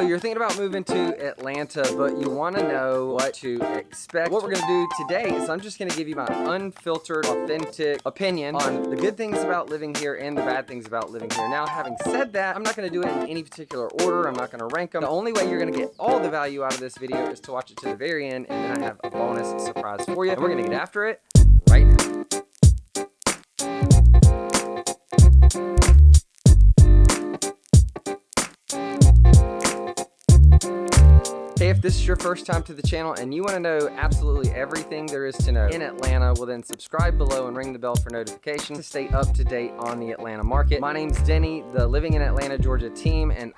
you're thinking about moving to Atlanta, but you want to know what to expect. What we're going to do today is I'm just going to give you my unfiltered, authentic opinion on the good things about living here and the bad things about living here. Now, having said that, I'm not going to do it in any particular order. I'm not going to rank them. The only way you're going to get all the value out of this video is to watch it to the very end, and then I have a bonus surprise for you. And we're going to get after it right now. Hey, if this is your first time to the channel and you want to know absolutely everything there is to know in Atlanta, well then subscribe below and ring the bell for notifications to stay up to date on the Atlanta market. My name's Denny, the Living in Atlanta, Georgia team, and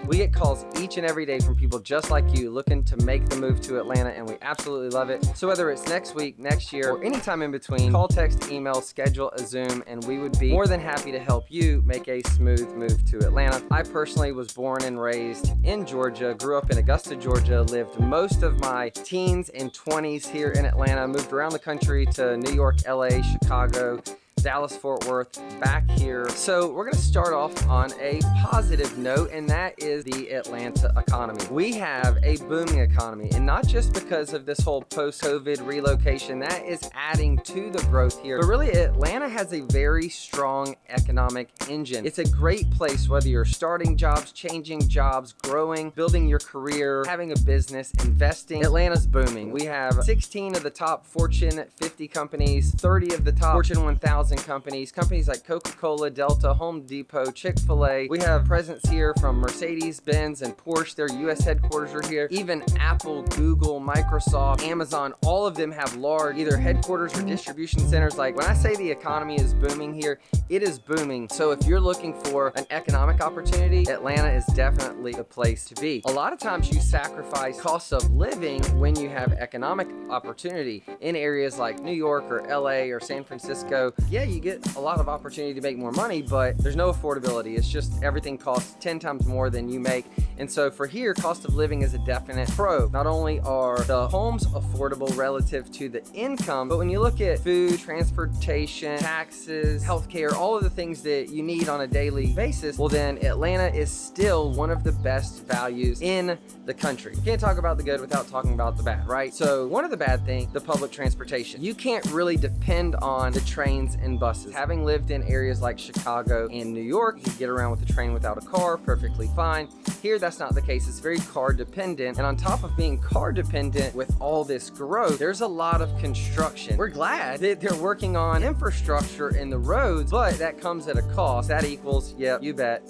we get calls each and every day from people just like you looking to make the move to Atlanta, and we absolutely love it. So whether it's next week, next year, or anytime in between, call, text, email, schedule a Zoom, and we would be more than happy to help you make a smooth move to Atlanta. I personally was born and raised in Georgia, grew up in Augusta, Georgia, lived most of my teens and 20s here in Atlanta, moved around the country to New York, LA, Chicago, Dallas, Fort Worth, back here. So we're going to start off on a positive note, and that is the Atlanta economy. We have a booming economy, and not just because of this whole post-COVID relocation, that is adding to the growth here, but really Atlanta has a very strong economic engine. It's a great place whether you're starting jobs, changing jobs, growing, building your career, having a business, investing. Atlanta's booming. We have 16 of the top Fortune 50 companies, 30 of the top Fortune 1000 companies like Coca-Cola, Delta, Home Depot, Chick-fil-A. We have presence here from Mercedes-Benz and Porsche. Their US headquarters are here. Even Apple, Google, Microsoft, Amazon, all of them have large either headquarters or distribution centers. Like when I say the economy is booming here, it is booming. So if you're looking for an economic opportunity, Atlanta is definitely a place to be. A lot of times you sacrifice costs of living when you have economic opportunity in areas like New York or LA or San Francisco. Yeah, you get a lot of opportunity to make more money, but there's no affordability. It's just everything costs 10 times more than you make. And so for here, cost of living is a definite pro. Not only are the homes affordable relative to the income, but when you look at food, transportation, taxes, healthcare, all of the things that you need on a daily basis, well then Atlanta is still one of the best values in the country. You can't talk about the good without talking about the bad, right? So one of the bad things, the public transportation. You can't really depend on the trains and buses. Having lived in areas like Chicago and New York, you can get around with the train without a car perfectly fine. Here, that's not the case. It's very car dependent. And on top of being car dependent with all this growth, there's a lot of construction. We're glad that they're working on infrastructure in the roads, but that comes at a cost. That equals, yep, you bet,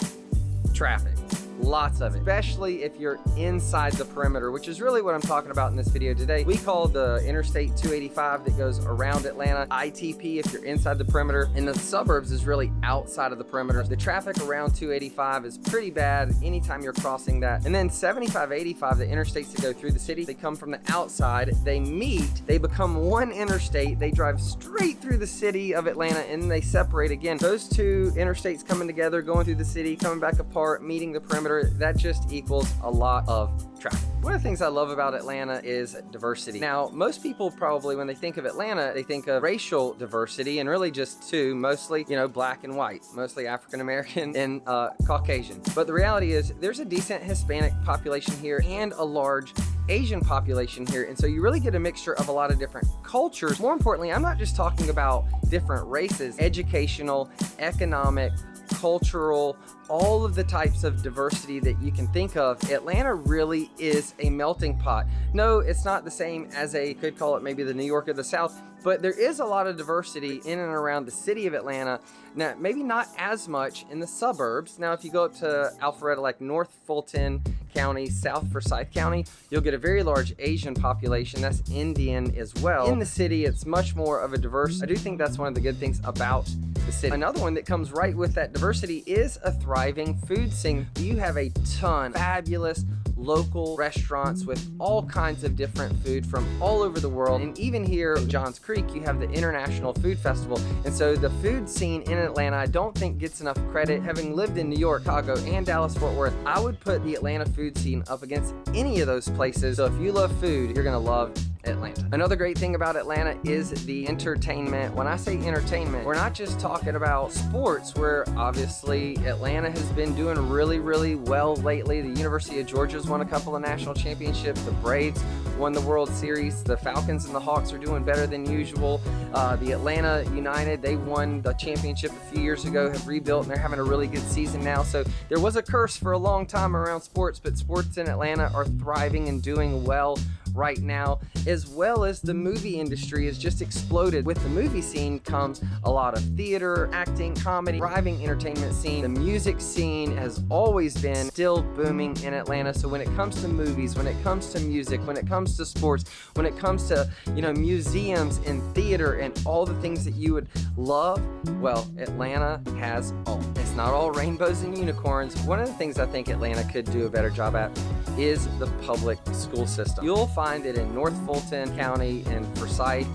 traffic. Lots of it, especially if you're inside the perimeter, which is really what I'm talking about in this video today. We call the Interstate 285 that goes around Atlanta ITP if you're inside the perimeter, and the suburbs is really outside of the perimeter. The traffic around 285 is pretty bad anytime you're crossing that. And then 75, 85, the interstates that go through the city, they come from the outside, they meet, they become one interstate, they drive straight through the city of Atlanta, and then they separate again. Those two interstates coming together, going through the city, coming back apart, meeting the perimeter, that just equals a lot of traffic. One of the things I love about Atlanta is diversity. Now, most people probably, when they think of Atlanta, they think of racial diversity, and really just two, mostly, you know, black and white, mostly African American and Caucasian. But the reality is there's a decent Hispanic population here and a large Asian population here, and so you really get a mixture of a lot of different cultures. More importantly, I'm not just talking about different races, educational, economic, cultural, all of the types of diversity that you can think of. Atlanta really is a melting pot. No, it's not the same as could call it maybe the New York of the South, but there is a lot of diversity in and around the city of Atlanta. Now, maybe not as much in the suburbs. Now, if you go up to Alpharetta, like North Fulton County, South Forsyth County, you'll get a very large Asian population. That's Indian as well. In the city, it's much more of a diverse. I do think that's one of the good things about the city. Another one that comes right with that diversity is a thriving food scene. You have a ton of fabulous local restaurants with all kinds of different food from all over the world. And even here in Johns Creek, you have the International Food Festival. And so the food scene in Atlanta, I don't think gets enough credit. Having lived in New York, Chicago, and Dallas, Fort Worth, I would put the Atlanta food scene up against any of those places. So if you love food, you're gonna love Atlanta. Another great thing about Atlanta is the entertainment. When I say entertainment, we're not just talking about sports, where obviously Atlanta has been doing really, really well lately. The University of Georgia's won a couple of national championships. The Braves won the World Series. The Falcons and the Hawks are doing better than usual. The Atlanta United, they won the championship a few years ago, have rebuilt, and they're having a really good season now. So there was a curse for a long time around sports, but sports in Atlanta are thriving and doing well right now, as well as the movie industry has just exploded. With the movie scene comes a lot of theater, acting, comedy, thriving entertainment scene. The music scene has always been still booming in Atlanta. So when it comes to movies, when it comes to music, when it comes to sports, when it comes to, museums and theater and all the things that you would love, well, Atlanta has all. It's not all rainbows and unicorns. One of the things I think Atlanta could do a better job at is the public school system. You'll find it in North Fulton County and Forsyth,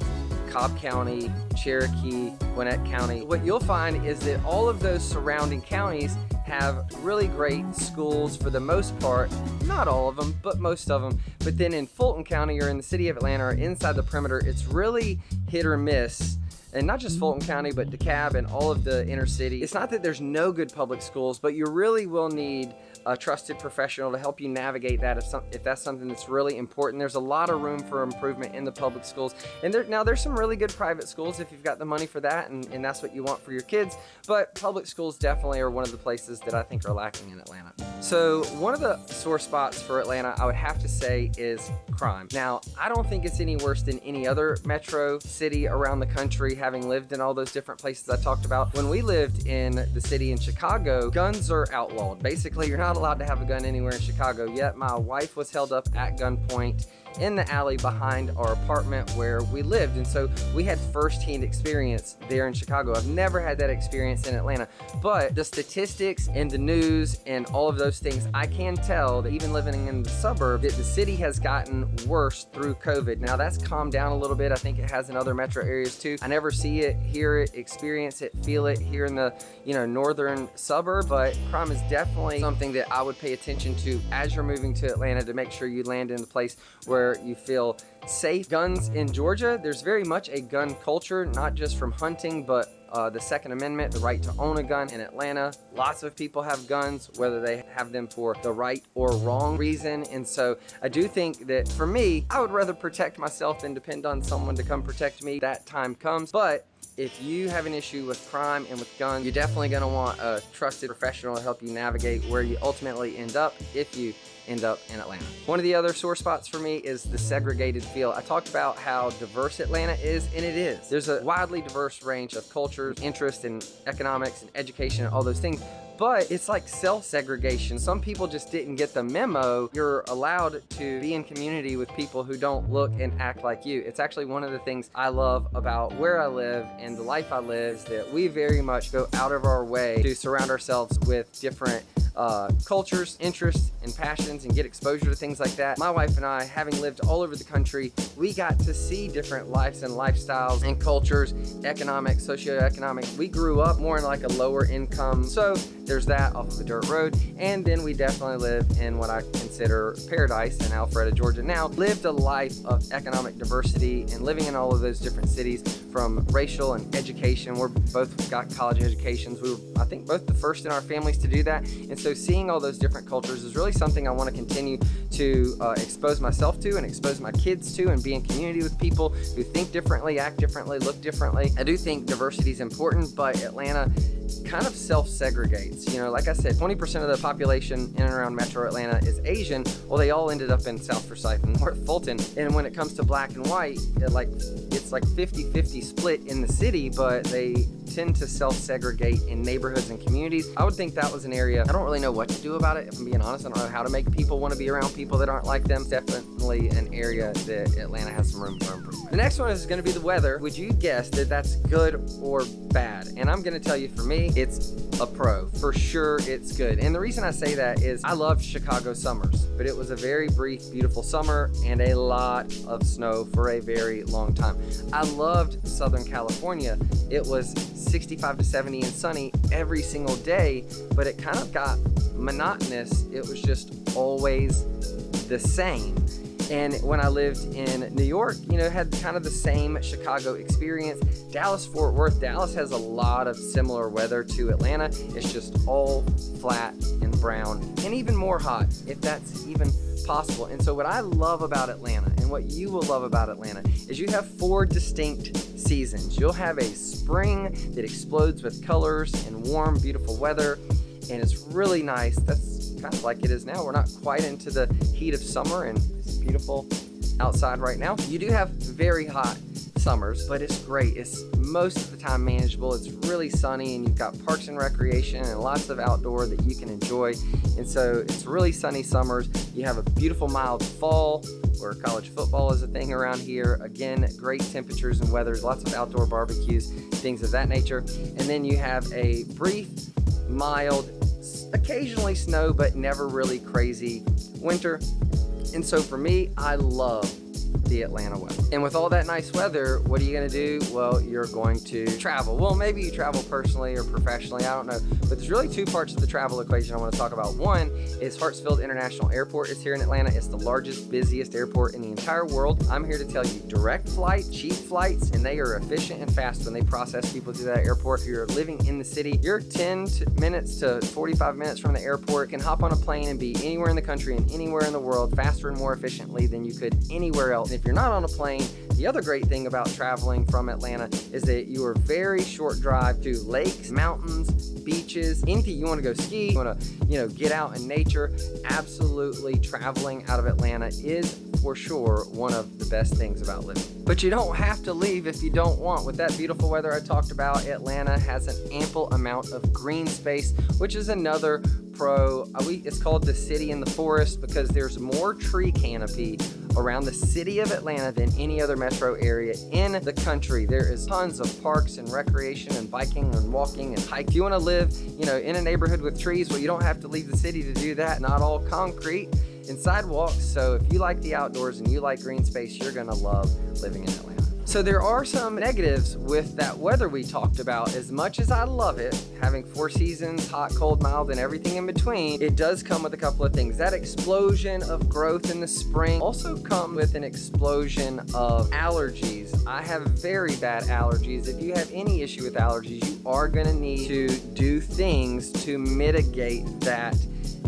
Cobb County, Cherokee, Gwinnett County. What you'll find is that all of those surrounding counties have really great schools for the most part, not all of them, but most of them. But then in Fulton County or in the city of Atlanta or inside the perimeter, it's really hit or miss. And not just Fulton County, but DeKalb and all of the inner city. It's not that there's no good public schools, but you really will need a trusted professional to help you navigate that if that's something that's really important. There's a lot of room for improvement in the public schools. And there's some really good private schools if you've got the money for that and that's what you want for your kids. But public schools definitely are one of the places that I think are lacking in Atlanta. So one of the sore spots for Atlanta, I would have to say, is crime. Now, I don't think it's any worse than any other metro city around the country, having lived in all those different places I talked about. When we lived in the city in Chicago, guns are outlawed. Basically, you're not allowed to have a gun anywhere in Chicago, yet my wife was held up at gunpoint in the alley behind our apartment where we lived. And so we had firsthand experience there in Chicago. I've never had that experience in Atlanta, but the statistics and the news and all of those things, I can tell that even living in the suburb, that the city has gotten worse through COVID. Now that's calmed down a little bit. I think it has in other metro areas too. I never see it, hear it, experience it, feel it here in the northern suburb, but crime is definitely something that I would pay attention to as you're moving to Atlanta, to make sure you land in a place where you feel safe. Guns in Georgia, there's very much a gun culture, not just from hunting, but the Second Amendment, the right to own a gun. In Atlanta, lots of people have guns, whether they have them for the right or wrong reason. And so I do think that for me, I would rather protect myself than depend on someone to come protect me. That time comes. But if you have an issue with crime and with guns, you're definitely going to want a trusted professional to help you navigate where you ultimately end up if you end up in Atlanta. One of the other sore spots for me is the segregated feel. I talked about how diverse Atlanta is, and it is. There's a widely diverse range of cultures, interests, and economics and education and all those things. But it's like self-segregation. Some people just didn't get the memo. You're allowed to be in community with people who don't look and act like you. It's actually one of the things I love about where I live and the life I live, is that we very much go out of our way to surround ourselves with different cultures, interests, and passions, and get exposure to things like that. My wife and I, having lived all over the country, we got to see different lives and lifestyles and cultures, economic, socioeconomic. We grew up more in like a lower income, so there's that off of a dirt road. And then we definitely lived in what I consider paradise in Alpharetta, Georgia. Now, lived a life of economic diversity and living in all of those different cities, from racial and education. We're both got college educations. We were, I think, both the first in our families to do that. And so seeing all those different cultures is really something I want to continue to expose myself to and expose my kids to, and be in community with people who think differently, act differently, look differently. I do think diversity is important, but Atlanta kind of self-segregates. Like I said, 20% of the population in and around metro Atlanta is Asian. Well, they all ended up in South Forsyth and North Fulton. And when it comes to black and white, it's like 50-50 split in the city, but they tend to self-segregate in neighborhoods and communities. I would think that was an area, I don't really know what to do about it, if I'm being honest. I don't know how to make people want to be around people that aren't like them. It's definitely an area that Atlanta has some room for improvement. The next one is going to be the weather. Would you guess that that's good or bad? And I'm going to tell you, for me, it's a pro. For sure, it's good. And the reason I say that is I loved Chicago summers, but it was a very brief, beautiful summer and a lot of snow for a very long time. I loved Southern California. It was 65 to 70 and sunny every single day, but it kind of got monotonous. It was just always the same. And when I lived in New York, you know, had kind of the same Chicago experience. Dallas, Fort Worth, Dallas has a lot of similar weather to Atlanta. It's just all flat and brown and even more hot, if that's even possible. And so what I love about Atlanta, and what you will love about Atlanta, is you have 4 distinct seasons. You'll have a spring that explodes with colors and warm, beautiful weather, and it's really nice. That's kind of like it is now. We're not quite into the heat of summer, and it's beautiful outside right now. You do have very hot summers, but it's great. It's most of the time manageable. It's really sunny, and you've got parks and recreation and lots of outdoor that you can enjoy. And so it's really sunny summers. You have a beautiful mild fall where college football is a thing around here. Again, great temperatures and weather, lots of outdoor barbecues, things of that nature. And then you have a brief, mild, occasionally snow, but never really crazy winter. And so for me, I love the Atlanta weather. And with all that nice weather, what are you gonna do? Well, you're going to travel. Well, maybe you travel personally or professionally, I don't know. But there's really 2 parts of the travel equation I wanna talk about. One is Hartsfield International Airport. It's here in Atlanta. It's the largest, busiest airport in the entire world. I'm here to tell you direct flight, cheap flights, and they are efficient and fast when they process people through that airport. If you're living in the city, you're 10 minutes to 45 minutes from the airport. You can hop on a plane and be anywhere in the country and anywhere in the world faster and more efficiently than you could anywhere else. And if you're not on a plane, the other great thing about traveling from Atlanta is that you are very short drive to lakes, mountains, beaches, anything you want to go ski, you want to, get out in nature. Absolutely, traveling out of Atlanta is for sure one of the best things about living. But you don't have to leave if you don't want. With that beautiful weather I talked about, Atlanta has an ample amount of green space, which is another pro. It's called the city in the forest because there's more tree canopy around the city of Atlanta than any other metro area in the country. There is tons of parks and recreation and biking and walking and hiking. If you want to live, in a neighborhood with trees, well, you don't have to leave the city to do that. Not all concrete and sidewalks. So if you like the outdoors and you like green space, you're gonna love living in Atlanta. So there are some negatives with that weather we talked about. As much as I love it, having 4 seasons, hot, cold, mild, and everything in between, it does come with a couple of things. That explosion of growth in the spring also comes with an explosion of allergies. I have very bad allergies. If you have any issue with allergies, you are gonna need to do things to mitigate that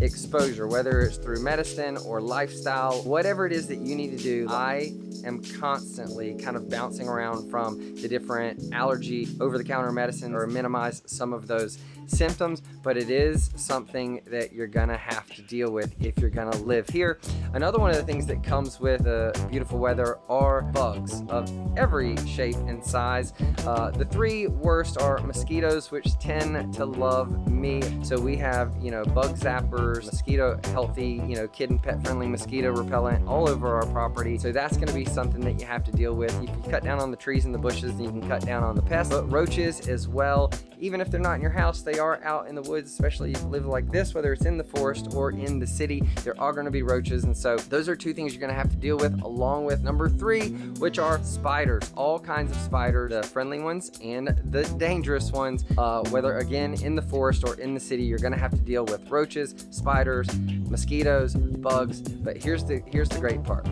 exposure, whether it's through medicine or lifestyle, whatever it is that you need to do. I am constantly kind of bouncing around from the different allergy over-the-counter medicine or minimize some of those symptoms, but it is something that you're gonna have to deal with if you're gonna live here. Another one of the things that comes with the beautiful weather are bugs of every shape and size. The 3 worst are mosquitoes, which tend to love me. So we have, bug zappers, mosquito healthy, kid and pet friendly mosquito repellent all over our property. So that's gonna be something that you have to deal with. If you cut down on the trees and the bushes, then you can cut down on the pests. But roaches as well, even if they're not in your house, they are out in the woods, especially if you live like this, whether it's in the forest or in the city, there are gonna be roaches. And so those are 2 things you're gonna have to deal with, along with number 3, which are spiders. All kinds of spiders, the friendly ones and the dangerous ones. Whether again in the forest or in the city, you're gonna have to deal with roaches, spiders, mosquitoes, bugs. But here's the great part.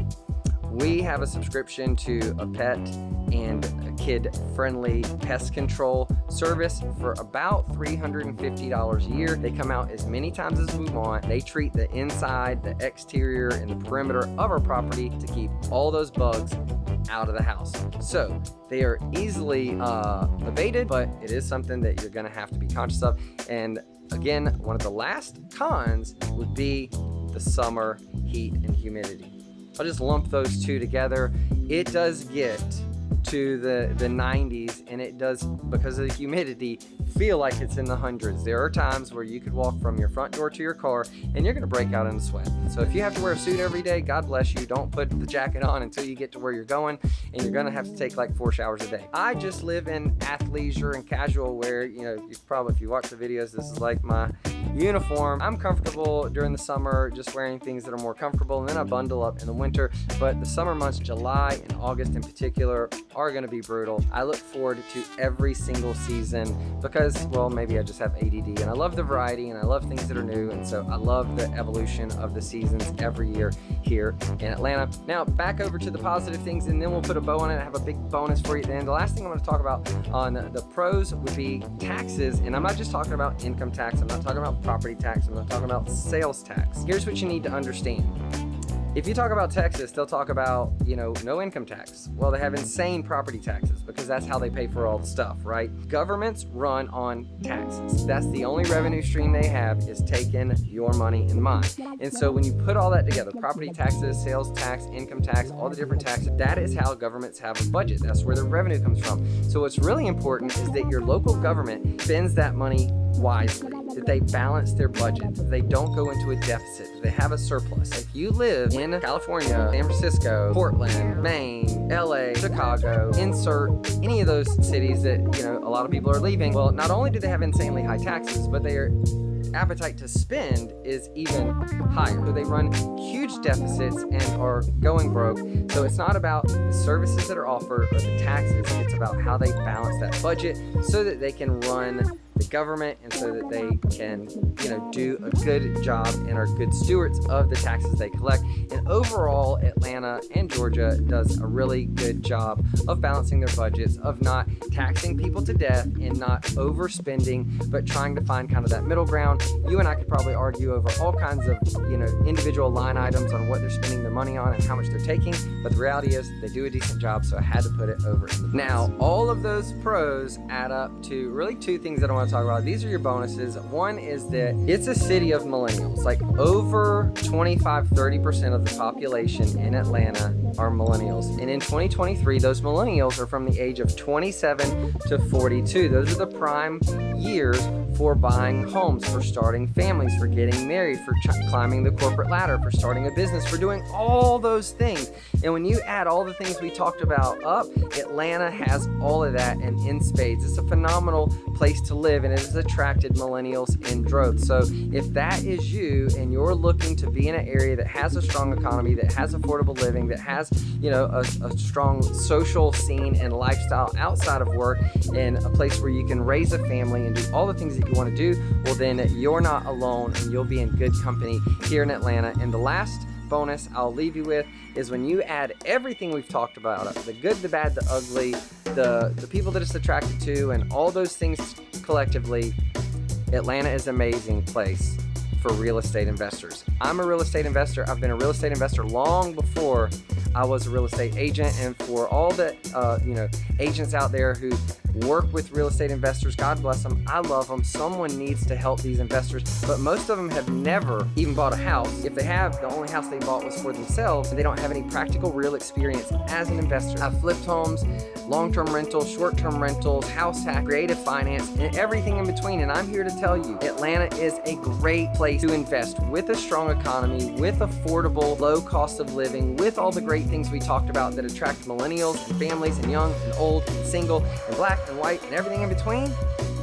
We have a subscription to a pet and a kid-friendly pest control service for about $350 a year. They come out as many times as we want. They treat the inside, the exterior, and the perimeter of our property to keep all those bugs out of the house. So they are easily evaded, but it is something that you're gonna have to be conscious of. And again, one of the last cons would be the summer heat and humidity. I'll just lump those 2 together. It does get to the 90s, and it does, because of the humidity, feel like it's in the hundreds. There are times where you could walk from your front door to your car and you're gonna break out in a sweat. So if you have to wear a suit every day, God bless you. Don't put the jacket on until you get to where you're going, and you're gonna have to take like 4 showers a day. I just live in athleisure and casual wear. If you watch the videos, this is like my uniform. I'm comfortable during the summer, just wearing things that are more comfortable, and then I bundle up in the winter. But the summer months, July and August in particular, are gonna be brutal. I look forward to every single season because because, well, maybe I just have ADD, and I love the variety, and I love things that are new, and so I love the evolution of the seasons every year here in Atlanta. Now, back over to the positive things, and then we'll put a bow on it. I have a big bonus for you. And the last thing I'm going to talk about on the pros would be taxes, and I'm not just talking about income tax. I'm not talking about property tax. I'm not talking about sales tax. Here's what you need to understand. If you talk about Texas, they'll talk about, no income tax. Well, they have insane property taxes because that's how they pay for all the stuff, right? Governments run on taxes. That's the only revenue stream they have, is taking your money and mine. And so when you put all that together, property taxes, sales tax, income tax, all the different taxes, that is how governments have a budget. That's where their revenue comes from. So what's really important is that your local government spends that money wisely, that they balance their budget, that they don't go into a deficit, that they have a surplus. If you live in California, San Francisco, Portland, Maine, LA, Chicago, insert any of those cities that, a lot of people are leaving, well, not only do they have insanely high taxes, but their appetite to spend is even higher. So they run huge deficits and are going broke. So it's not about the services that are offered or the taxes, it's about how they balance that budget so that they can run the government, and so that they can, do a good job and are good stewards of the taxes they collect. And overall, Atlanta and Georgia does a really good job of balancing their budgets, of not taxing people to death and not overspending, but trying to find kind of that middle ground. You and I could probably argue over all kinds of, individual line items on what they're spending their money on and how much they're taking, but the reality is they do a decent job, so I had to put it over in the box. Now, all of those pros add up to really two things that I want to talk about. These are your bonuses. One is that it's a city of millennials. Like over 25-30% of the population in Atlanta are millennials. And in 2023, those millennials are from the age of 27 to 42. Those are the prime years for buying homes, for starting families, for getting married, for climbing the corporate ladder, for starting a business, for doing all those things. And when you add all the things we talked about up, Atlanta has all of that and in spades. It's a phenomenal place to live, and it has attracted millennials in droves. So if that is you and you're looking to be in an area that has a strong economy, that has affordable living, that has, a strong social scene and lifestyle outside of work, and a place where you can raise a family and do all the things that you want to do, well, then you're not alone and you'll be in good company here in Atlanta. And the last bonus I'll leave you with is when you add everything we've talked about, the good, the bad, the ugly, the people that it's attracted to, and all those things collectively, Atlanta is an amazing place for real estate investors. I'm a real estate investor. I've been a real estate investor long before I was a real estate agent. And for all the agents out there who work with real estate investors, God bless them. I love them. Someone needs to help these investors, but most of them have never even bought a house. If they have, the only house they bought was for themselves, and they don't have any practical real experience as an investor. I've flipped homes, long-term rentals, short-term rentals, house hack, creative finance, and everything in between. And I'm here to tell you, Atlanta is a great place to invest with a strong economy, with affordable, low cost of living, with all the great things we talked about that attract millennials and families and young and old and single and black and white and everything in between.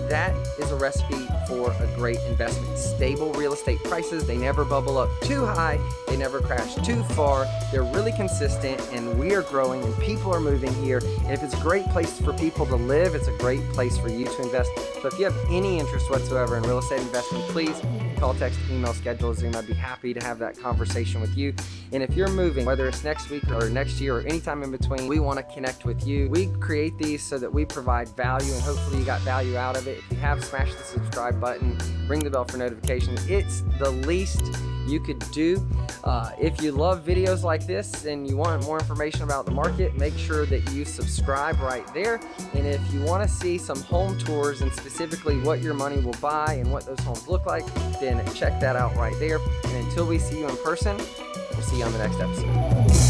That is a recipe for a great investment. Stable real estate prices. They never bubble up too high. They never crash too far. They're really consistent, and we are growing and people are moving here. And if it's a great place for people to live, it's a great place for you to invest. So if you have any interest whatsoever in real estate investing, please call, text, email, schedule a Zoom. I'd be happy to have that conversation with you. And if you're moving, whether it's next week or next year or anytime in between, we want to connect with you. We create these so that we provide value, and hopefully you got value out of it. If you have, smash the subscribe button, ring the bell for notifications. It's the least you could do. If you love videos like this and you want more information about the market, make sure that you subscribe right there. And if you want to see some home tours and specifically what your money will buy and what those homes look like, then check that out right there. And until we see you in person, we'll see you on the next episode.